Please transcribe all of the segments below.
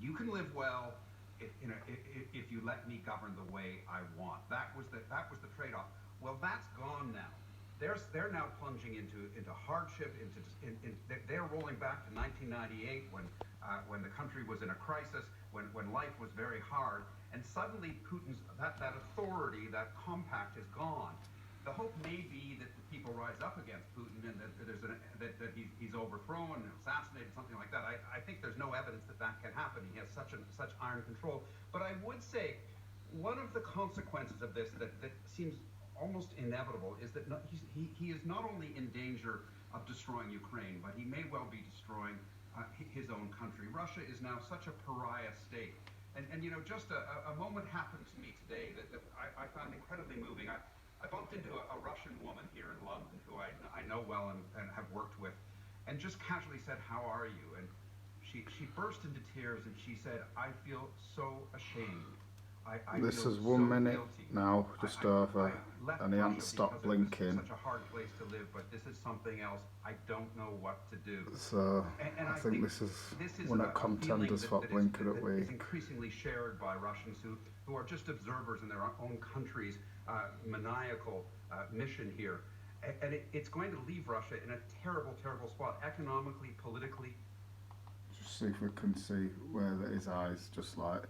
you can live well if you let me govern the way I want. That was the trade-off. Well, that's gone now. They're now plunging into hardship. They're rolling back to 1998 when the country was in a crisis, when life was very hard, and suddenly Putin's that authority, that compact is gone. The hope may be that the people rise up against Putin and that he's overthrown, assassinated, something like that. I think there's no evidence that can happen. He has such iron control. But I would say one of the consequences of this that seems almost inevitable is that he is not only in danger of destroying Ukraine, but he may well be destroying his own country. Russia is now such a pariah state. And you know, just a moment happened to me today that I found incredibly moving. I bumped into a Russian woman here in London who I know well and have worked with, and just casually said, "How are you?" And she burst into tears and she said, "I feel so ashamed. This feel is 1 so minute guilty. now, just over, Left and he Russia hasn't stopped because it was blinking. such a hard place to live, but this is something else. I don't know what to do." So And I think this is one of a contenders feeling for that blinking at is week. increasingly shared by Russians who are just observers in their own country's maniacal mission here. And it's going to leave Russia in a terrible, terrible spot, economically, politically. Just see if we can see where his eyes, just like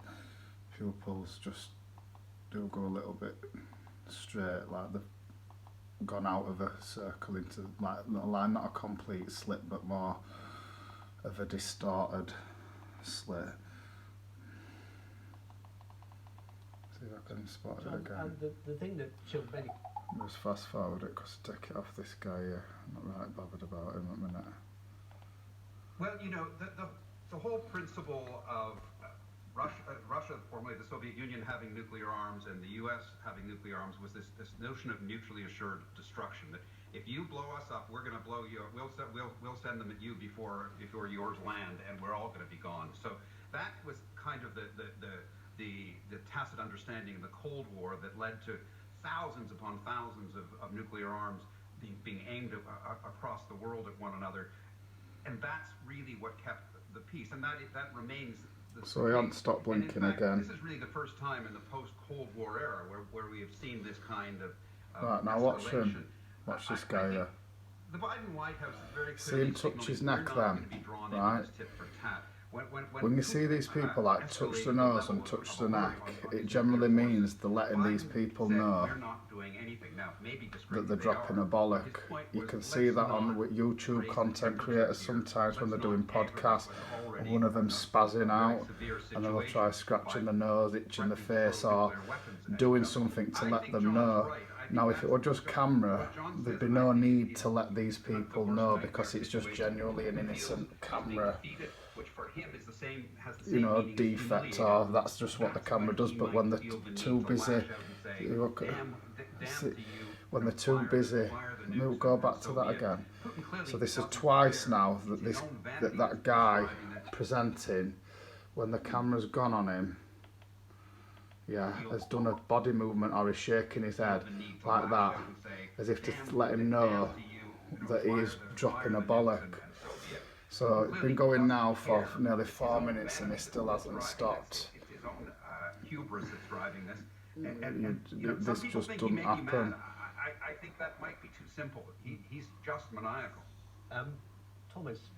pupils, just do go a little bit straight, like they've gone out of a circle into like a line, not a complete slit, but more of a distorted slit. See if I can spot it again. The thing that should really... Just fast forward it, because take it off this guy here. I'm not right bothered about him at the minute. Well, you know, the whole principle of Russia, formerly the Soviet Union, having nuclear arms and the U.S. having nuclear arms was this notion of mutually assured destruction. That if you blow us up, we're going to blow you up. We'll send them at you before yours land, and we're all going to be gone. So that was kind of the tacit understanding of the Cold War that led to thousands upon thousands of nuclear arms being aimed across the world at one another, and that's really what kept the peace, and that remains. So he hasn't stopped blinking again. This is really the first time in the post-Cold War era where we have seen this kind of right, now watch him. Watch this guy here. The Biden White House is very See him touch his neck then, right? When you see these people like touch the nose and touch the neck, it generally means they're letting these people know that they're dropping a bollock. You can see that on YouTube content creators sometimes when they're doing podcasts, and one of them spazzing out, and then they'll try scratching the nose, itching the face, or doing something to let them know. Now, if it were just camera, there'd be no need to let these people know, because it's just genuinely an innocent camera, you know, defect, or that's just what the camera does. But when they're too busy, when they're too busy, we'll go back to that again. So this is twice now that that guy presenting, when the camera's gone on him, yeah, has done a body movement or is shaking his head like that, as if to let him know that he is dropping a bollock. So it's been going now for nearly 4 minutes and he still hasn't stopped. This just doesn't happen. I think that might be too simple. He's just maniacal. Thomas,